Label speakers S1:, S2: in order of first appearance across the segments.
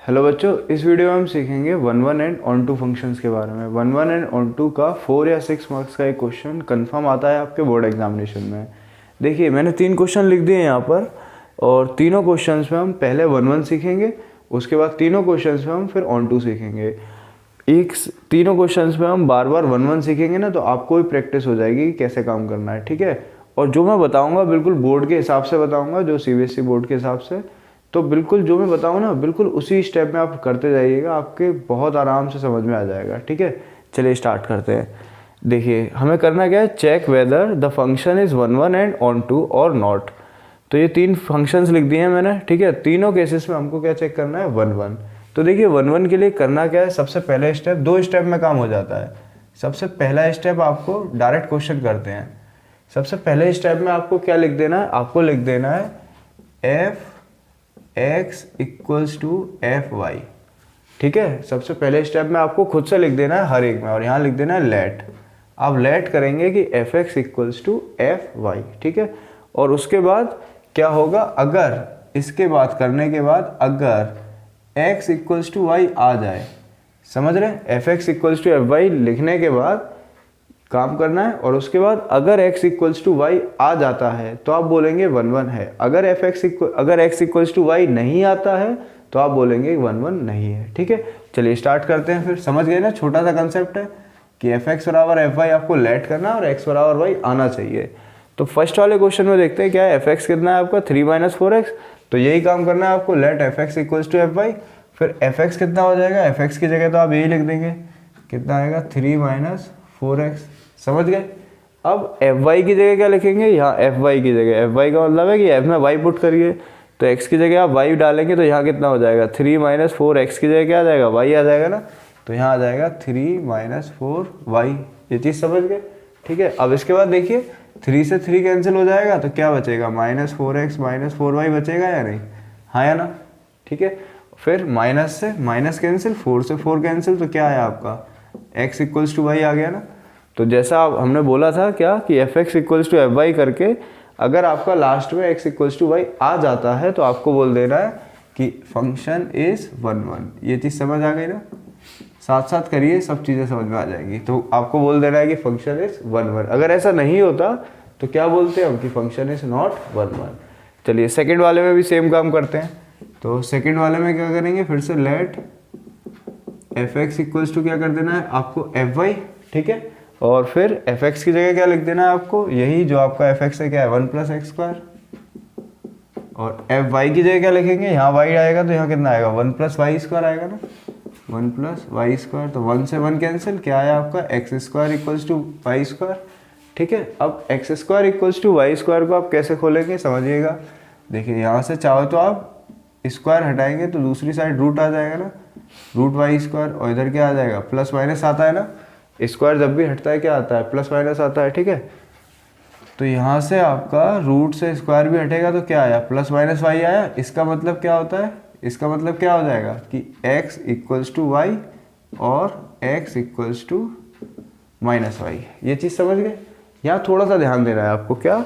S1: Hello बच्चों, इस video में हम सीखेंगे one one and onto functions के बारे में। One one and onto का 4 या 6 मार्क्स का एक क्वेश्चन कंफर्म आता है आपके बोर्ड एग्जामिनेशन में। देखिए, मैंने 3 क्वेश्चन लिख दिए यहाँ पर और तीनों क्वेश्चंस में हम पहले वन वन सीखेंगे, उसके बाद तीनों क्वेश्चंस में हम फिर ऑन टू सीखेंगे। तीनों क्वेश्चंस में हम बार बार वन वन सीखेंगे ना, तो आपको भी प्रैक्टिस हो जाएगी कि कैसे काम करना है, ठीक है। और जो मैं बताऊँगा बिल्कुल बोर्ड के हिसाब से बताऊँगा, जो CBSE बोर्ड के हिसाब से। तो बिल्कुल जो मैं बताऊँ ना, बिल्कुल उसी स्टेप में आप करते जाइएगा, आपके बहुत आराम से समझ में आ जाएगा, ठीक है। चलिए स्टार्ट करते हैं। देखिए, हमें करना क्या है, check whether the function is one one and onto और नॉट। तो ये 3 फंक्शंस लिख दिए हैं मैंने, ठीक है। तीनों केसेस में हमको क्या चेक करना है, वन वन। तो देखिए, वन वन के लिए करना क्या है, सबसे पहले स्टेप 2 स्टेप में काम हो जाता है। सबसे पहला स्टेप आपको डायरेक्ट क्वेश्चन करते हैं। सबसे पहले स्टेप में आपको क्या लिख देना है, आपको लिख देना है f x equals to f y, ठीक है। सबसे पहले स्टेप में आपको खुद से लिख देना है हर एक में, और यहाँ लिख देना है लेट। आप लेट करेंगे कि f x equals to f y, ठीक है। और उसके बाद क्या होगा, अगर इसके बाद करने के बाद अगर x इक्वल्स टू वाई आ जाए, समझ रहे हैं, f x equals to f y लिखने के बाद काम करना है। और उसके बाद अगर x इक्वल्स टू वाई आ जाता है तो आप बोलेंगे वन वन है। अगर x इक्वल्स टू वाई नहीं आता है तो आप बोलेंगे वन वन नहीं है, ठीक है। चलिए स्टार्ट करते हैं फिर। समझ गए ना, छोटा सा कंसेप्ट है कि एफ एक्स बराबर एफ वाई आपको लेट करना है और x बराबर वाई आना चाहिए। तो फर्स्ट वाले क्वेश्चन में देखते हैं क्या है, एफ एक्स कितना है आपका 3 - 4x। तो यही काम करना है आपको, let f x equals to f y. फिर एफ एक्स कितना हो जाएगा, एफ एक्स की जगह तो आप यही लिख देंगे, कितना आएगा 3 - 4x। समझ गए। अब एफ वाई की जगह क्या लिखेंगे, यहाँ एफ वाई की जगह, एफ वाई का मतलब है कि एफ में वाई पुट करिए, तो एक्स की जगह आप वाई डालेंगे तो यहाँ कितना हो जाएगा 3 - 4x की जगह क्या आ जाएगा, वाई आ जाएगा ना। तो यहाँ आ जाएगा 3 - 4y। ये चीज़ समझ गए, ठीक है। अब इसके बाद देखिए 3 से 3 कैंसिल हो जाएगा तो क्या बचेगा, -4x - 4y बचेगा या नहीं, हाँ या ना, ठीक है। फिर माइनस से माइनस कैंसिल, 4 से 4 कैंसिल, तो क्या आया आपका x इक्वल्स टू वाई आ गया ना। तो जैसा हमने बोला था क्या कि f x equals to f y करके अगर आपका लास्ट में x इक्वल्स टू वाई आ जाता है तो आपको बोल देना है कि फंक्शन इज वन वन। ये चीज़ समझ आ गई ना, साथ साथ करिए, सब चीज़ें समझ में आ जाएगी। तो आपको बोल देना है कि फंक्शन इज वन वन। अगर ऐसा नहीं होता तो क्या बोलते हैं हम कि function is not one one. चलिए सेकेंड वाले में भी सेम काम करते हैं। तो सेकेंड वाले में क्या करेंगे, फिर से let f x equals to क्या कर देना है आपको एफ वाई, ठीक है। और फिर एफ एक्स की जगह क्या लिख देना है आपको, यही जो आपका एफ एक्स है क्या है 1 + x²। और एफ वाई की जगह क्या लिखेंगे, यहाँ वाई आएगा तो यहाँ कितना आएगा 1 + y² आएगा ना, 1 + y²। तो 1 से 1 कैंसिल, क्या आया आपका x² इक्वल्स टू y², ठीक है। अब x² इक्वल्स टू y² को आप कैसे खोलेंगे समझिएगा। देखिए, यहाँ से चाहो तो आप स्क्वायर हटाएंगे तो दूसरी साइड रूट आ जाएगा ना, √y²। और इधर क्या आ जाएगा, प्लस माइनस आता है ना, स्क्वायर जब भी हटता है क्या आता है, प्लस माइनस आता है, ठीक है। तो यहाँ से आपका रूट से स्क्वायर भी हटेगा तो क्या आया, प्लस माइनस वाई आया। इसका मतलब क्या होता है, इसका मतलब क्या हो जाएगा कि x इक्वल्स टू वाई और x इक्वल्स टू -y। ये चीज़ समझ गए। यहाँ थोड़ा सा ध्यान देना है आपको, क्या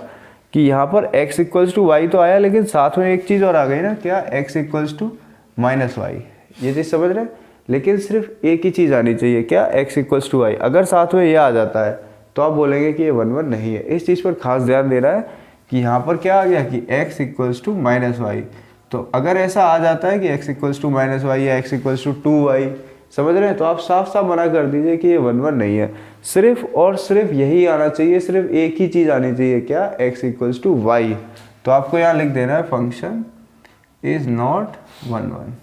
S1: कि यहाँ पर x इक्वल्स टू वाई तो आया, लेकिन साथ में एक चीज़ और आ गई ना, क्या x इक्वल्स टू -y। ये चीज़ समझ रहे हैं, लेकिन सिर्फ एक ही चीज़ आनी चाहिए, क्या x इक्वल्स टू वाई। अगर साथ में ये आ जाता है तो आप बोलेंगे कि ये वन वन नहीं है। इस चीज़ पर खास ध्यान देना है कि यहाँ पर क्या आ गया कि x इक्वल्स टू -y। तो अगर ऐसा आ जाता है कि x इक्वल्स टू -y या x इक्वल्स टू 2y, समझ रहे हैं, तो आप साफ साफ मना कर दीजिए कि ये वन वन नहीं है। सिर्फ और सिर्फ यही आना चाहिए, सिर्फ एक ही चीज़ आनी चाहिए, क्या x इक्वल्स टू वाई। तो आपको यहाँ लिख देना है function is not one one.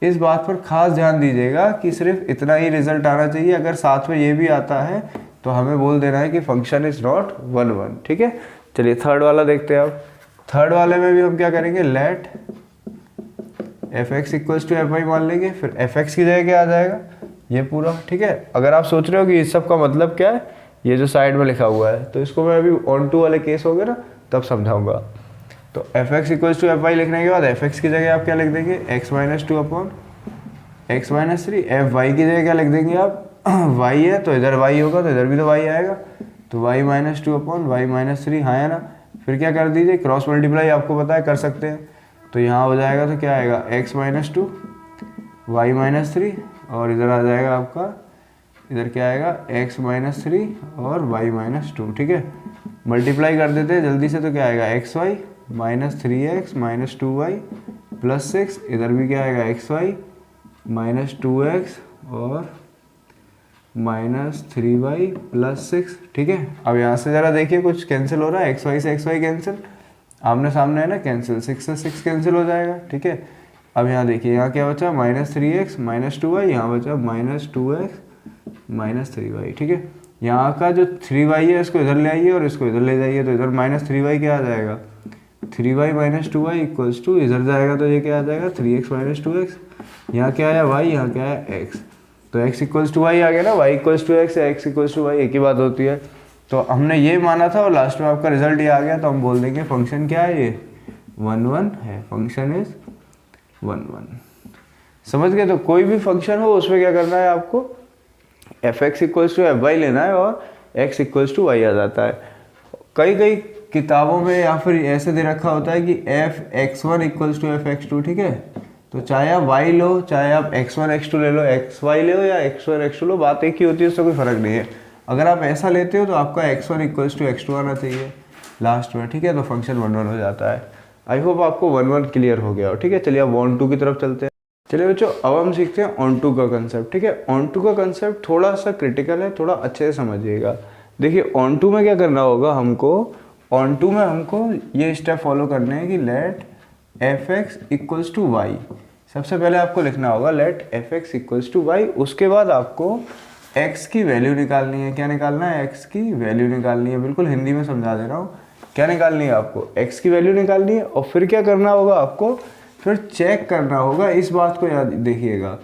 S1: इस बात पर खास ध्यान दीजिएगा कि सिर्फ इतना ही रिजल्ट आना चाहिए। अगर साथ में ये भी आता है तो हमें बोल देना है कि function is not one one, ठीक है। चलिए थर्ड वाला देखते हैं अब। थर्ड वाले में भी हम क्या करेंगे, let f x equals to f y मान लेंगे। फिर एफ एक्स की जगह क्या आ जाएगा, ये पूरा, ठीक है। अगर आप सोच रहे हो कि इस सब का मतलब क्या है, ये जो साइड में लिखा हुआ है, तो इसको मैं अभी ऑन टू वाले केस होंगे ना तब समझाऊंगा। तो f x equals to f y लिखने के बाद एफ एक्स की जगह आप क्या लिख देंगे, x - 2 upon x - 3। F y की जगह क्या लिख देंगे आप, y है तो इधर y होगा तो इधर भी तो y आएगा, तो y - 2 अपॉन y - 3, हाँ है ना। फिर क्या कर दीजिए, क्रॉस मल्टीप्लाई आपको पता है कर सकते हैं। तो यहाँ हो जाएगा तो क्या आएगा x माइनस 2 वाई माइनस 3 और इधर आ जाएगा आपका, इधर क्या आएगा x माइनस 3 और y माइनस 2। ठीक है, मल्टीप्लाई कर देते हैं जल्दी से, तो क्या आएगा x y minus 3x minus 2y plus 6, इधर भी क्या आएगा एक्स वाई माइनस 2x और माइनस 3y प्लस 6। ठीक है, अब यहाँ से ज़रा देखिए कुछ कैंसिल हो रहा है, एक्स वाई से एक्स वाई कैंसिल, आमने सामने है ना कैंसिल, 6 से 6 कैंसिल हो जाएगा। ठीक है, अब यहाँ देखिए यहाँ क्या बचा माइनस 3x माइनस 2y, यहाँ बचा माइनस 2x माइनस 3y। ठीक है, यहाँ का जो 3y है इसको इधर ले आइए और इसको इधर ले जाइए, तो इधर माइनस 3y क्या आ जाएगा 3y minus 2y equals to, इधर जाएगा तो ये क्या आ जाएगा 3x माइनस 2x, यहाँ क्या आया y, यहाँ क्या आया x, तो x इक्वल्स टू y आ गया ना, y इक्वल्स टू x या x इक्वल्स टू y एक ही बात होती है। तो हमने ये माना था और लास्ट में आपका रिजल्ट ये आ गया, तो हम बोल देंगे फंक्शन क्या है, ये 1 1 है, फंक्शन इज 1 1। समझ गए? तो कोई भी फंक्शन हो उसमें क्या करना है आपको, f x equals to f y लेना है और एक्स इक्वल्स टू वाई आ जाता है। कई कई किताबों में या फिर ऐसे दे रखा होता है कि f x one equals to f x two. ठीक है, तो चाहे आप y लो, चाहे आप x1 x2 ले लो, xy ले लो या x1 x2 लो, बात एक ही होती है, उससे कोई फर्क नहीं है। अगर आप ऐसा लेते हो तो आपका x1 इक्वल्स टू x2 आना चाहिए लास्ट में। ठीक है, तो फंक्शन 1 1 हो जाता है। आई होप आपको 1 1 क्लियर हो गया हो। ठीक है, चलिए अब ऑन टू की तरफ चलते हैं। चलिए बच्चों, अब हम सीखते हैं ऑन टू का कंसेप्ट। ठीक है, ऑन टू का कंसेप्ट थोड़ा सा क्रिटिकल है, थोड़ा अच्छे से समझिएगा। देखिए ऑन टू में क्या करना होगा हमको, ऑन टू में हमको ये स्टेप फॉलो करने हैं कि let f x equals to y. सबसे पहले आपको लिखना होगा let f x equals to y, उसके बाद आपको x की वैल्यू निकालनी है। क्या निकालना है, x की वैल्यू निकालनी है। बिल्कुल हिंदी में समझा दे रहा हूँ, क्या निकालनी है आपको, x की वैल्यू निकालनी है। और फिर क्या करना होगा आपको, फिर चेक करना होगा, इस बात को याद देखिएगा,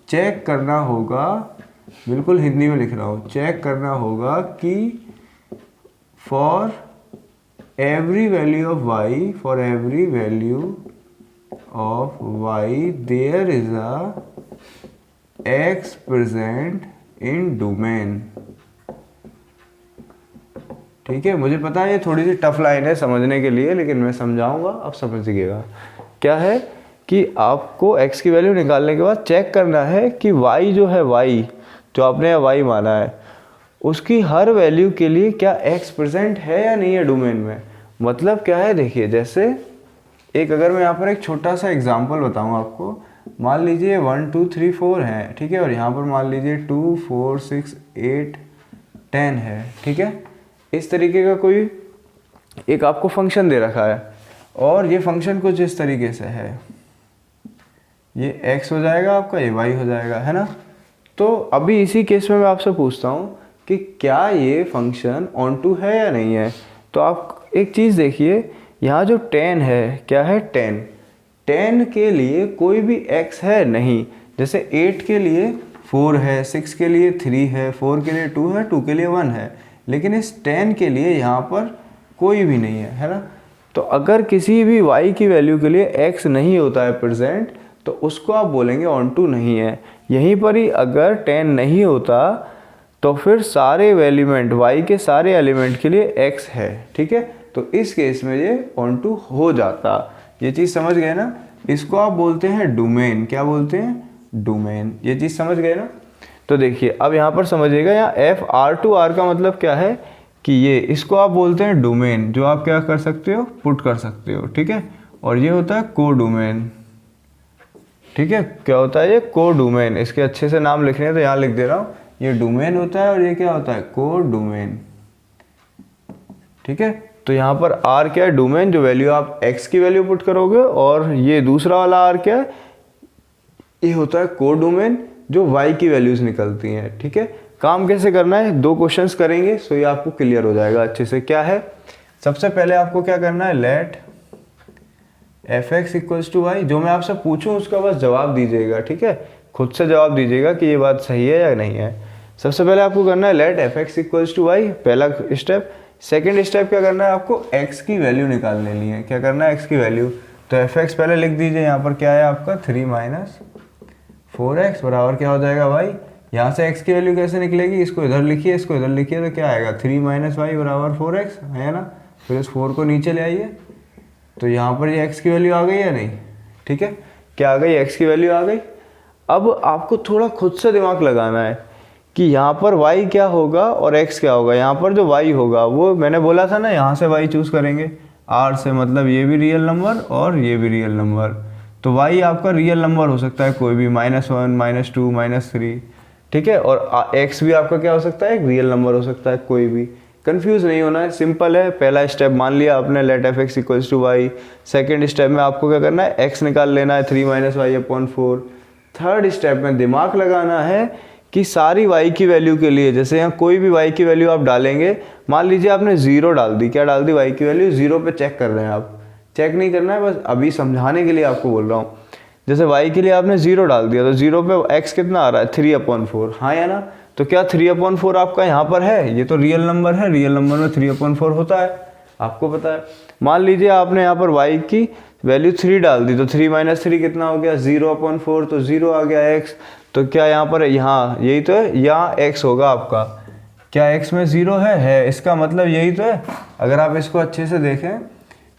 S1: चेक करना होगा, बिल्कुल हिंदी में लिख रहा हूँ, चेक करना होगा कि for every value of y, for every value of y there is a x present in domain। ठीक है, मुझे पता है ये थोड़ी सी टफ लाइन है समझने के लिए, लेकिन मैं समझाऊंगा, आप समझिएगा। क्या है कि आपको x की वैल्यू निकालने के बाद चेक करना है कि y जो है, y जो आपने y माना है, उसकी हर वैल्यू के लिए क्या x प्रेजेंट है या नहीं है डोमेन में। मतलब क्या है, देखिए जैसे एक, अगर मैं यहाँ पर एक छोटा सा एग्जांपल बताऊँ आपको, मान लीजिए 1 2 3 4 है। ठीक है, और यहाँ पर मान लीजिए 2 4 6 8 10 है। ठीक है, इस तरीके का कोई एक आपको फंक्शन दे रखा है और ये फंक्शन कुछ इस तरीके से है, ये x हो जाएगा आपका, ये y हो जाएगा, है ना। तो अभी इसी केस में मैं आपसे पूछता हूँ कि क्या ये फंक्शन ऑन टू है या नहीं है। तो आप एक चीज़ देखिए, यहाँ जो 10 है, क्या है 10 के लिए कोई भी x है नहीं। जैसे 8 के लिए 4 है, 6 के लिए 3 है, 4 के लिए 2 है, 2 के लिए 1 है, लेकिन इस 10 के लिए यहाँ पर कोई भी नहीं है ना। तो अगर किसी भी y की वैल्यू के लिए x नहीं होता है प्रेजेंट, तो उसको आप बोलेंगे ऑन टू नहीं है। यहीं पर ही अगर 10 नहीं होता तो फिर सारे एलिमेंट, y के सारे एलिमेंट के लिए x है। ठीक है, तो इस केस में ये ऑन टू हो जाता। ये चीज़ समझ गए ना, इसको आप बोलते हैं डोमेन। क्या बोलते हैं, डोमेन। ये चीज़ समझ गए ना। तो देखिए अब यहाँ पर समझिएगा, यहाँ एफ आर टू आर का मतलब क्या है कि ये, इसको आप बोलते हैं डोमेन, जो आप क्या कर सकते हो, पुट कर सकते हो। ठीक है, और ये होता है को डोमेन। ठीक है, क्या होता है ये, को डोमेन। इसके अच्छे से नाम लिखने हैं तो यहाँ लिख दे रहा हूँ, ये डोमेन होता है और ये क्या होता है, को डोमेन। ठीक है, तो यहाँ पर R क्या है, डोमेन, जो वैल्यू आप x की वैल्यू पुट करोगे, और ये दूसरा वाला R क्या है, ये होता है को डोमेन, जो y की वैल्यूज निकलती हैं। ठीक है, काम कैसे करना है, 2 क्वेश्चंस करेंगे, सो ये आपको क्लियर हो जाएगा अच्छे से। क्या है, सबसे पहले आपको क्या करना है, let f x equals to y, जो मैं आपसे पूछूं उसका बस जवाब दीजिएगा। ठीक है, खुद से जवाब दीजिएगा कि ये बात सही है या नहीं है। सबसे पहले आपको करना है let f x equals to y, पहला स्टेप। सेकेंड स्टेप क्या करना है, आपको x की वैल्यू निकाल लेनी है। क्या करना है, x की वैल्यू। तो एफ एक्स पहले लिख दीजिए, यहाँ पर क्या है आपका 3 माइनस 4x बराबर क्या हो जाएगा y। यहाँ से x की वैल्यू कैसे निकलेगी, इसको इधर लिखिए, इसको इधर लिखिए, तो क्या आएगा 3 माइनस वाई बराबर 4x, है ना। फिर इस 4 को नीचे ले आइए, तो यहाँ पर ये x की वैल्यू आ गई या नहीं, ठीक है, क्या आ गई, एक्स की वैल्यू आ गई। अब आपको थोड़ा खुद से दिमाग लगाना है कि यहाँ पर y क्या होगा और x क्या होगा। यहाँ पर जो y होगा वो मैंने बोला था ना, यहाँ से y चूज़ करेंगे r से, मतलब ये भी रियल नंबर और ये भी रियल नंबर। तो y आपका रियल नंबर हो सकता है कोई भी, -1 -2 -3, ठीक है। और x भी आपका क्या हो सकता है, एक रियल नंबर हो सकता है कोई भी। कंफ्यूज नहीं होना है, सिंपल है। पहला स्टेप मान लिया आपने, let f x equals to y. Second step में आपको क्या करना है, x निकाल लेना है 3 - y/4। थर्ड स्टेप में दिमाग लगाना है कि सारी y की वैल्यू के लिए, जैसे यहाँ कोई भी y की वैल्यू आप डालेंगे, मान लीजिए आपने 0 डाल दी, क्या डाल दी, y की वैल्यू 0 पे चेक कर रहे हैं आप। चेक नहीं करना है, बस अभी समझाने के लिए आपको बोल रहा हूँ। जैसे y के लिए आपने 0 डाल दिया तो 0 पे x कितना आ रहा है, 3/4, हाँ या ना। तो क्या 3/4 आपका यहाँ पर है, ये तो रियल नंबर है, रियल नंबर में 3/4 होता है, आपको पता है। मान लीजिए आपने यहाँ पर y की वैल्यू 3 डाल दी, तो 3 - 3 कितना हो गया, 0/4, तो 0 आ गया x। तो क्या यहाँ पर, यहाँ यही तो है, यहाँ x होगा आपका। क्या x में 0 है, इसका मतलब यही तो है। अगर आप इसको अच्छे से देखें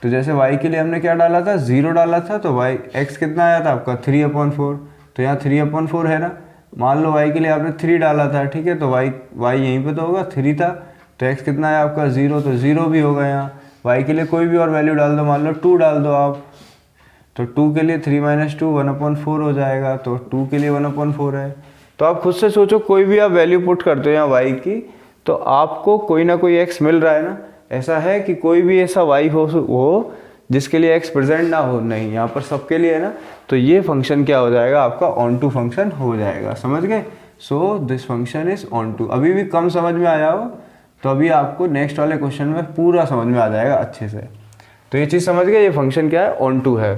S1: तो जैसे y के लिए हमने क्या डाला था, 0 डाला था, तो x कितना आया था आपका, 3/4। तो यहाँ 3/4 है ना। मान लो y के लिए आपने 3 डाला था, ठीक है, तो y यहीं पे तो होगा, 3 था, तो x कितना है आपका, 0, तो 0 भी होगा यहाँ। y के लिए कोई भी और वैल्यू डाल दो, मान लो 2 डाल दो आप, तो 2 के लिए 3 - 2 1/4 हो जाएगा, तो 2 के लिए 1/4 है। तो आप खुद से सोचो, कोई भी आप वैल्यू पुट करते हो यहाँ y की, तो आपको कोई ना कोई x मिल रहा है ना। ऐसा है कि कोई भी ऐसा y हो जिसके लिए x प्रेजेंट ना हो, नहीं, यहाँ पर सबके लिए है ना। तो ये फंक्शन क्या हो जाएगा आपका, ऑन टू फंक्शन हो जाएगा, समझ गए। So this function is onto. अभी भी कम समझ में आया हो तो अभी आपको नेक्स्ट वाले क्वेश्चन में पूरा समझ में आ जाएगा अच्छे से। तो ये चीज़ समझ गए, ये फंक्शन क्या है, ऑन टू है।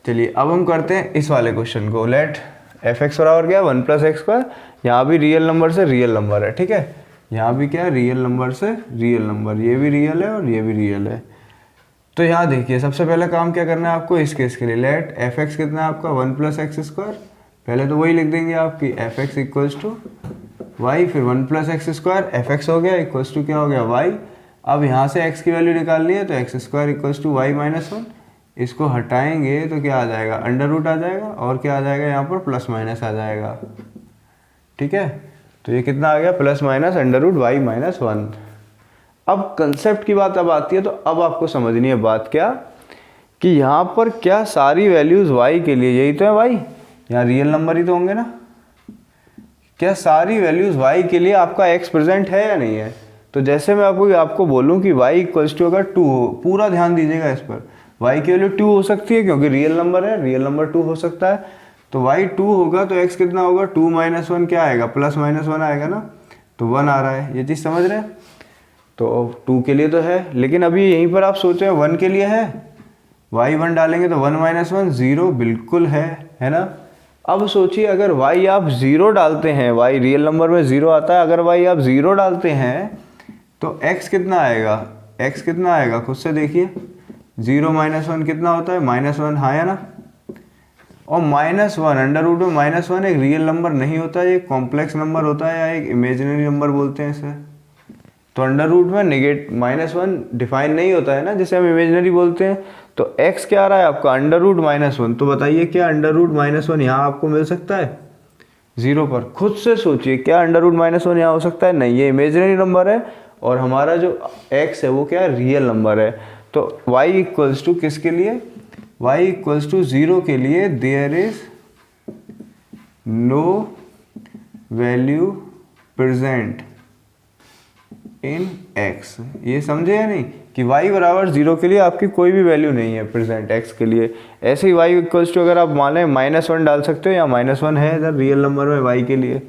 S1: चलिए अब हम करते हैं इस वाले क्वेश्चन को। लेट एफ एक्स बराबर क्या है, 1 + x²। यहाँ भी रियल नंबर से रियल नंबर है, ठीक है। यहाँ भी क्या है, रियल नंबर से रियल नंबर, ये भी रियल है और ये भी रियल है। तो यहाँ देखिए, सबसे पहले काम क्या करना है आपको इस केस के लिए। लेट एफ एक्स कितना है आपका, 1 + x²। पहले तो वही लिख देंगे आपकी f x equals to y, फिर 1 + x², एफ एक्स हो गया इक्वल्स टू क्या हो गया, वाई। अब यहाँ से x की वैल्यू निकालनी है, तो x² इक्वल्स टू y - 1। इसको हटाएंगे तो क्या आ जाएगा, अंडर रूट आ जाएगा, और क्या आ जाएगा यहाँ पर, प्लस माइनस आ जाएगा, ठीक है। तो ये कितना आ गया, plus minus under root y - 1। अब कंसेप्ट की बात अब आती है, तो अब आपको समझनी है बात क्या, कि यहाँ पर क्या सारी वैल्यूज़ y के लिए, यही तो है y, यहाँ रियल नंबर ही तो होंगे ना। क्या सारी वैल्यूज़ y के लिए आपका x प्रेजेंट है या नहीं है। तो जैसे मैं आपको बोलूँ कि y इक्वल्स टू अगर 2 हो, पूरा ध्यान दीजिएगा इस पर, y की वैल्यू 2 हो सकती है क्योंकि रियल नंबर है, रियल नंबर 2 हो सकता है। तो y 2 होगा तो x कितना होगा, 2 - 1 क्या आएगा, प्लस माइनस 1 आएगा ना। तो 1 आ रहा है, ये चीज़ समझ रहे हैं। तो 2 के लिए तो है, लेकिन अभी यहीं पर आप सोच रहे हैं 1 के लिए है, y 1 डालेंगे तो 1 - 1 0 बिल्कुल है ना। अब सोचिए अगर y आप 0 डालते हैं, y रियल नंबर में 0 आता है, अगर y आप 0 डालते हैं तो x कितना आएगा, x कितना आएगा खुद से देखिए, 0 - 1 कितना होता है, -1, हाँ या ना। और -1 अंडर रूट में -1 एक रियल नंबर नहीं होता है, एक कॉम्प्लेक्स नंबर होता है या एक इमेजिनरी नंबर बोलते हैं इसे। तो अंडर रूट में -1 डिफाइन नहीं होता है ना, जिसे हम इमेजिनरी बोलते हैं। तो x क्या आ रहा है आपका, अंडर रूट -1। तो बताइए क्या अंडर रूट -1 यहाँ आपको मिल सकता है 0 पर। खुद से सोचिए, क्या अंडर रूट -1 यहाँ हो सकता है, नहीं, ये इमेजिनरी नंबर है और हमारा जो x है वो क्या है, रियल नंबर है। तो y इक्वल्स टू किसके लिए, y इक्वल्स टू 0 के लिए there is no value present in x। ये समझे या नहीं कि y बराबर 0 के लिए आपकी कोई भी वैल्यू नहीं है प्रेजेंट x के लिए। ऐसे ही y इक्वल्स टू अगर आप माने -1 डाल सकते हो, या -1 है इधर रियल नंबर में y के लिए,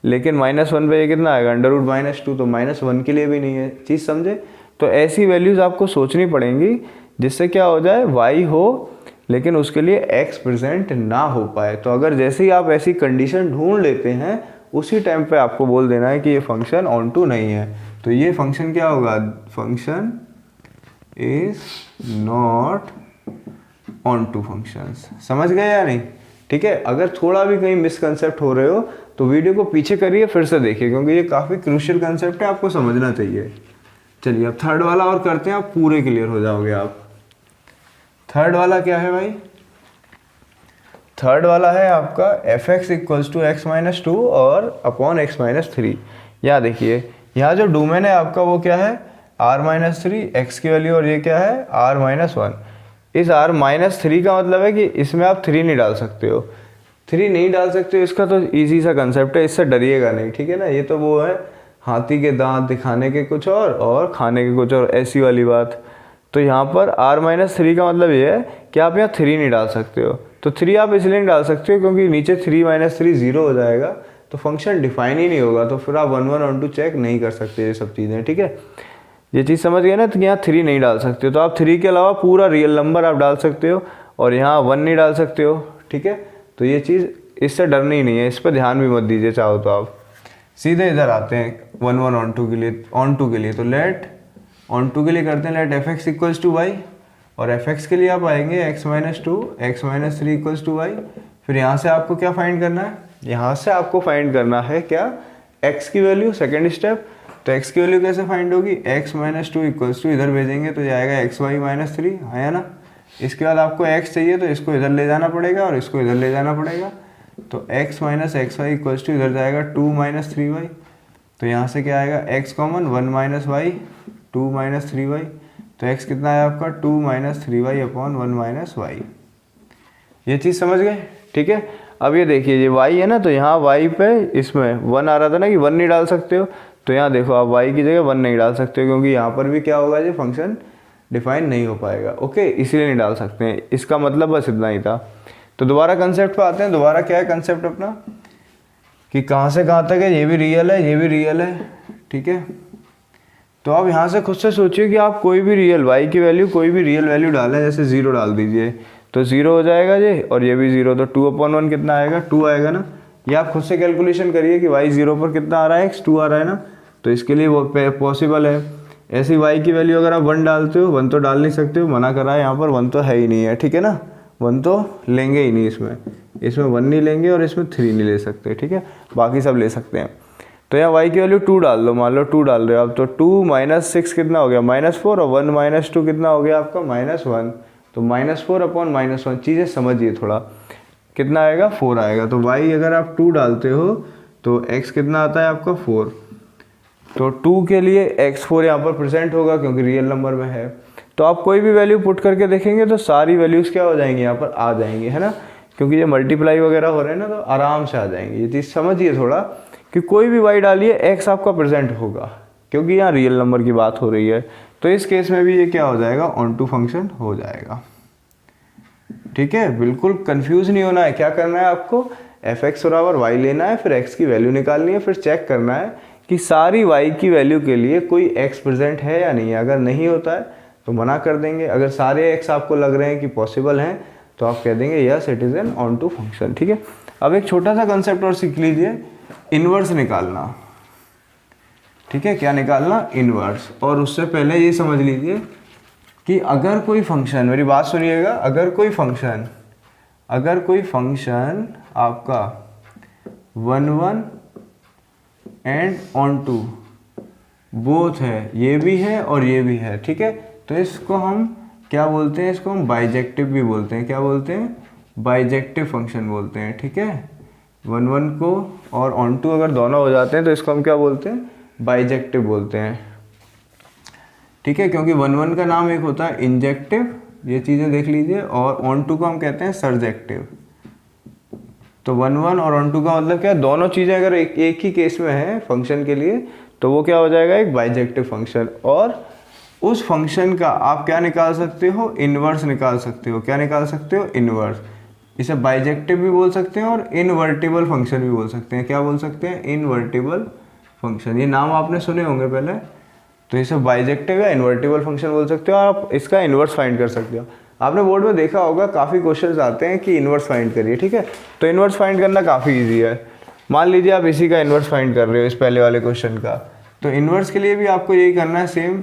S1: लेकिन -1 पे ये कितना आएगा, अंडर रूट -2, तो -1 के लिए भी नहीं है, चीज़ समझे। तो ऐसी वैल्यूज़ आपको सोचनी पड़ेंगी जिससे क्या हो जाए, y हो लेकिन उसके लिए x प्रेजेंट ना हो पाए। तो अगर जैसे ही आप ऐसी कंडीशन ढूंढ लेते हैं, उसी टाइम पे आपको बोल देना है कि ये फंक्शन ऑन टू नहीं है। तो ये फंक्शन क्या होगा, function is not onto functions. समझ गए या नहीं, ठीक है। अगर थोड़ा भी कहीं मिसकंसेप्ट हो रहे हो तो वीडियो को पीछे करिए, फिर से देखिए, क्योंकि ये काफ़ी क्रूशियल कंसेप्ट है, आपको समझना चाहिए। चलिए अब थर्ड वाला और करते हैं, आप पूरे क्लियर हो जाओगे आप। थर्ड वाला क्या है भाई, थर्ड वाला है आपका f x equals to x minus two और अपॉन एक्स माइनस थ्री। यहाँ देखिए, यहाँ जो डोमेन है आपका वो क्या है, आर माइनस थ्री, एक्स की वैल्यू, और ये क्या है, आर माइनस वन। इस आर माइनस थ्री का मतलब है कि इसमें आप थ्री नहीं डाल सकते हो, थ्री नहीं डाल सकते हो। इसका तो इजी सा कंसेप्ट है, इससे डरिएगा नहीं, ठीक है ना। ये तो वो है हाथी के दांत दिखाने के कुछ और खाने के कुछ और, ऐसी वाली बात। तो यहाँ पर आर माइनस थ्री का मतलब ये है कि आप यहाँ थ्री नहीं डाल सकते हो। तो थ्री आप इसलिए नहीं डाल सकते हो क्योंकि नीचे थ्री माइनस थ्री जीरो हो जाएगा, तो फंक्शन डिफाइन ही नहीं होगा, तो फिर आप 1 1 और 2 चेक नहीं कर सकते ये सब चीज़ें, ठीक है। ये चीज़ समझ गए ना। तो यहाँ थ्री नहीं डाल सकते हो, तो आप थ्री के अलावा पूरा रियल नंबर आप डाल सकते हो, और यहाँ 1 नहीं डाल सकते हो, ठीक है। तो ये चीज़, इससे डरनी ही नहीं है, इस पर ध्यान भी मत दीजिए। चाहो तो आप सीधे इधर आते हैं 1 1 ऑन टू के लिए, ऑन टू के लिए। तो लेट ऑन टू के लिए करते हैं let f x equals to y, और एफ एक्स के लिए आप आएंगे x minus two, x minus three equals to y. फिर यहाँ से आपको क्या फाइंड करना है, यहाँ से आपको फाइंड करना है क्या, एक्स की वैल्यू, सेकेंड स्टेप। तो एक्स की वैल्यू कैसे फाइंड होगी, x minus two equals to, इधर भेजेंगे तो जाएगा एक्स वाई माइनस थ्री, है ना। इसके बाद आपको एक्स चाहिए तो इसको इधर ले जाना पड़ेगा और इसको इधर ले जाना पड़ेगा। तो x minus x y equals to, इधर जाएगा 2 माइनस थ्री वाई। तो यहाँ से क्या आएगा, x common, 1 minus y, 2 minus three y. तो x कितना है आपका, 2 minus three y upon 1 minus y. ये चीज़ समझ गए, ठीक है। अब ये देखिए, ये y है ना, तो यहाँ y पे इसमें 1 आ रहा था ना कि 1 नहीं डाल सकते हो, तो यहाँ देखो आप y की जगह 1 नहीं डाल सकते हो, क्योंकि यहाँ पर भी क्या होगा, ये फंक्शन डिफाइन नहीं हो पाएगा, ओके, इसीलिए नहीं डाल सकते हैं। इसका मतलब बस इतना ही था। तो दोबारा कंसेप्ट पे आते हैं। दोबारा क्या है कंसेप्ट अपना, कि कहाँ से कहाँ तक है, ये भी रियल है, ये भी रियल है, ठीक है। तो आप यहाँ से खुद से सोचिए कि आप कोई भी रियल y की वैल्यू, कोई भी रियल वैल्यू डालें, जैसे 0 डाल दीजिए तो 0 हो जाएगा ये, और ये भी 0, तो 2/1 कितना आएगा, 2 आएगा ना। ये आप खुद से कैलकुलेशन करिए कि y 0 पर कितना आ रहा है, x 2 आ रहा है ना, तो इसके लिए वो पॉसिबल है। ऐसी y की वैल्यू अगर आप 1 डालते हो, 1 तो डाल नहीं सकते हो, मना करा है यहाँ पर, 1 तो है ही नहीं है, ठीक है ना। 1 तो लेंगे ही नहीं इसमें 1 नहीं लेंगे और इसमें 3 नहीं ले सकते, ठीक है, बाकी सब ले सकते हैं। तो यहाँ y की वैल्यू 2 डाल दो, मान लो 2 डाल रहे हो आप, तो 2 माइनस 6 कितना हो गया, -4, और 1 माइनस 2 कितना हो गया आपका, -1। तो -4 अपॉन -1, चीज़ें समझिए थोड़ा, कितना आएगा, 4 आएगा। तो y अगर आप 2 डालते हो तो x कितना आता है आपका, 4। तो 2 के लिए x4 यहाँ पर प्रेजेंट होगा क्योंकि रियल नंबर में है। तो आप कोई भी वैल्यू पुट करके देखेंगे तो सारी वैल्यूज़ क्या हो जाएंगी, यहाँ पर आ जाएंगी, है ना, क्योंकि ये मल्टीप्लाई वगैरह हो रहे हैं ना, तो आराम से आ जाएंगे। ये चीज़ समझिए थोड़ा, कि कोई भी y डालिए x आपका प्रेजेंट होगा, क्योंकि यहाँ रियल नंबर की बात हो रही है। तो इस केस में भी ये क्या हो जाएगा, ऑन टू फंक्शन हो जाएगा, ठीक है। बिल्कुल कंफ्यूज नहीं होना है। क्या करना है आपको, एफ एक्स बराबर वाई लेना है, फिर x की वैल्यू निकालनी है, फिर चेक करना है कि सारी y की वैल्यू के लिए कोई x प्रेजेंट है या नहीं है। अगर नहीं होता है तो मना कर देंगे, अगर सारे x आपको लग रहे हैं कि पॉसिबल हैं तो आप कह देंगे yes it is an onto function, ठीक है। अब एक छोटा सा कंसेप्ट और सीख लीजिए, इन्वर्स निकालना, ठीक है। क्या निकालना, इन्वर्स। और उससे पहले ये समझ लीजिए कि अगर कोई फंक्शन, मेरी बात सुनिएगा, अगर कोई फंक्शन आपका 1 1 एंड ऑन टू बोथ है, ये भी है और ये भी है, ठीक है, तो इसको हम क्या बोलते हैं, इसको हम बाइजेक्टिव भी बोलते हैं। क्या बोलते हैं, बाइजेक्टिव फंक्शन बोलते हैं, ठीक है। 1 1 को और ऑन टू अगर दोनों हो जाते हैं तो इसको हम क्या बोलते हैं, बाइजेक्टिव बोलते हैं, ठीक है। क्योंकि 1 1 का नाम एक होता है इंजेक्टिव, ये चीज़ें देख लीजिए, और ऑन टू को हम कहते हैं सर्जेक्टिव। तो 1 1 और ऑन टू का मतलब क्या है, दोनों चीज़ें अगर एक ही केस में है फंक्शन के लिए तो वो क्या हो जाएगा, एक बाइजेक्टिव फंक्शन। और उस फंक्शन का आप क्या निकाल सकते हो, इन्वर्स निकाल सकते हो। क्या निकाल सकते हो, इन्वर्स। इसे बाइजेक्टिव भी बोल सकते हैं और इनवर्टिबल फंक्शन भी बोल सकते हैं। क्या बोल सकते हैं, इनवर्टिबल फंक्शन। ये नाम आपने सुने होंगे पहले, तो इसे बाइजेक्टिव या इन्वर्टिबल फंक्शन बोल सकते हो। आप इसका इन्वर्स फाइंड कर सकते हो। आपने बोर्ड में देखा होगा काफ़ी क्वेश्चंस आते हैं कि इन्वर्स फाइंड करिए, ठीक है। तो इन्वर्स फाइंड करना काफ़ी इजी है। मान लीजिए आप इसी का इन्वर्स फाइंड कर रहे हो, इस पहले वाले क्वेश्चन का, तो इन्वर्स के लिए भी आपको यही करना है, सेम।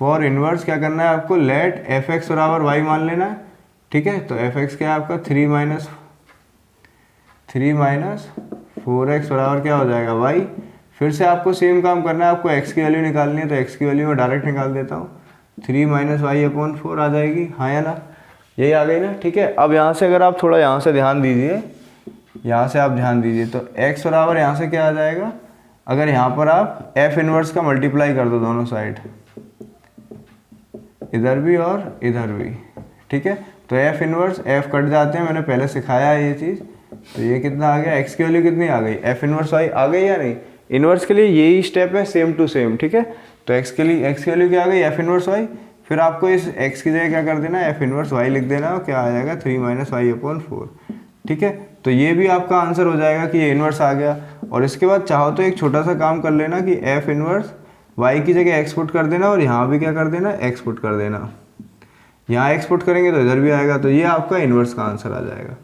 S1: फॉर इन्वर्स क्या करना है आपको, लेट एफ एक्स बराबर वाई मान लेना है, ठीक है। तो एफ एक्स क्या है आपका 3 माइनस 4x बराबर क्या हो जाएगा, वाई। फिर से आपको सेम काम करना है, आपको x की वैल्यू निकालनी है, तो x की वैल्यू मैं डायरेक्ट निकाल देता हूँ, 3 माइनस वाई अपॉन 4 आ जाएगी, हाँ या ना। यही आ गई ना, ठीक है। अब यहाँ से अगर आप थोड़ा यहाँ से ध्यान दीजिए, यहाँ से आप ध्यान दीजिए तो x बराबर यहाँ से क्या आ जाएगा, अगर यहाँ पर आप f इनवर्स का मल्टीप्लाई कर दो दोनों साइड, इधर भी और इधर भी, ठीक है, तो f इनवर्स f कट जाते हैं, मैंने पहले सिखाया है ये चीज़। तो ये कितना आ गया, x की वैल्यू कितनी आ गई, f इनवर्स y आ गई या नहीं। इनवर्स के लिए यही स्टेप है सेम टू सेम, ठीक है। तो x के लिए x की वैल्यू क्या आ गई, f इनवर्स y, फिर आपको इस x की जगह क्या कर देना है, f इनवर्स y लिख देना, और क्या आ जाएगा 3 - y/4, ठीक है। तो ये भी आपका आंसर हो जाएगा कि ये इनवर्स आ गया। और इसके बाद चाहो तो एक छोटा सा काम कर लेना कि f इनवर्स y की जगह x पुट कर देना, और यहाँ भी क्या कर देना, x पुट कर देना। यहाँ x पुट करेंगे तो इधर भी आएगा, तो ये आपका इनवर्स का आंसर आ जाएगा।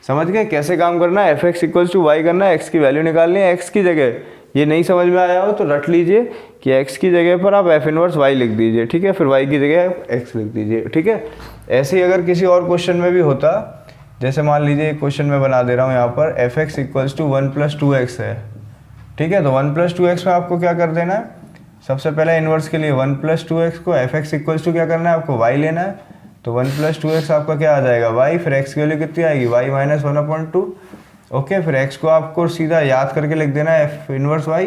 S1: समझ गए कैसे काम करना है, fx = y करना है, x की वैल्यू निकालनी है, x की जगह। ये नहीं समझ में आया हो तो रट लीजिए कि x की जगह पर आप f इनवर्स y लिख दीजिए, ठीक है, फिर y की जगह x लिख दीजिए, ठीक है। ऐसे ही अगर किसी और क्वेश्चन में भी होता, जैसे मान लीजिए एक क्वेश्चन में बना दे रहा हूँ यहाँ पर, fx = 1 + 2x है, ठीक है। तो 1 + 2x में आपको क्या कर देना है, सबसे पहले इनवर्स के लिए 1 + 2x को fx = क्या करना है, आपको y लेना है। तो 1 + 2x आपका क्या आ जाएगा, y, फिर x की वैल्यू कितनी आएगी, y - 1/2, ओके। फिर x को आपको सीधा याद करके लिख देना है, f इनवर्स y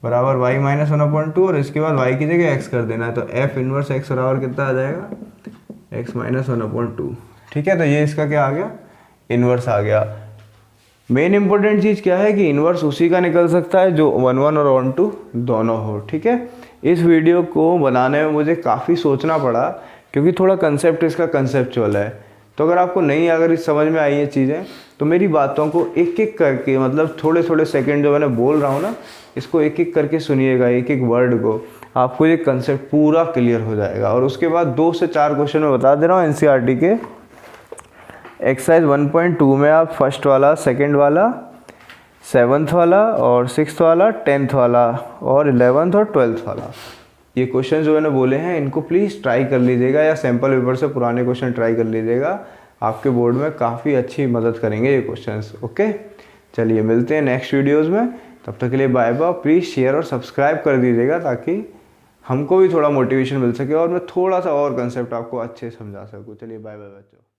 S1: बराबर y - 1/2, और इसके बाद y की जगह x कर देना है। तो f इनवर्स x बराबर कितना आ जाएगा, x - 1/2, ठीक है। तो ये इसका क्या आ गया, इनवर्स आ गया। मेन इंपॉर्टेंट चीज़ क्या है कि इनवर्स उसी का निकल सकता है जो 1 1 और 1 2 दोनों हो, ठीक है। इस वीडियो को बनाने में मुझे काफ़ी सोचना पड़ा, क्योंकि थोड़ा कंसेप्ट इसका कंसेप्चुअल है। तो अगर आपको नहीं अगर इस समझ में आई ये चीज़ें, तो मेरी बातों को एक एक करके, मतलब थोड़े थोड़े सेकंड जो मैंने बोल रहा हूँ ना, इसको एक एक करके सुनिएगा, एक एक वर्ड को, आपको ये कंसेप्ट पूरा क्लियर हो जाएगा। और उसके बाद 2 से 4 क्वेश्चन मैं बता दे रहा हूँ एनसीईआरटी के। एक्सरसाइज 1.2 में आप फर्स्ट वाला, सेकंड वाला, 7th वाला और 6th वाला, 10th वाला और 11th और 12th वाला, ये क्वेश्चन जो मैंने बोले हैं इनको प्लीज़ ट्राई कर लीजिएगा, या सैम्पल पेपर से पुराने क्वेश्चन ट्राई कर लीजिएगा। आपके बोर्ड में काफ़ी अच्छी मदद करेंगे ये क्वेश्चंस, ओके। चलिए मिलते हैं नेक्स्ट वीडियोज़ में, तब तक के लिए बाय बाय। प्लीज़ शेयर और सब्सक्राइब कर दीजिएगा ताकि हमको भी थोड़ा मोटिवेशन मिल सके और मैं थोड़ा सा और कंसेप्ट आपको अच्छे समझा सकूँ। चलिए बाय बाय बच्चों।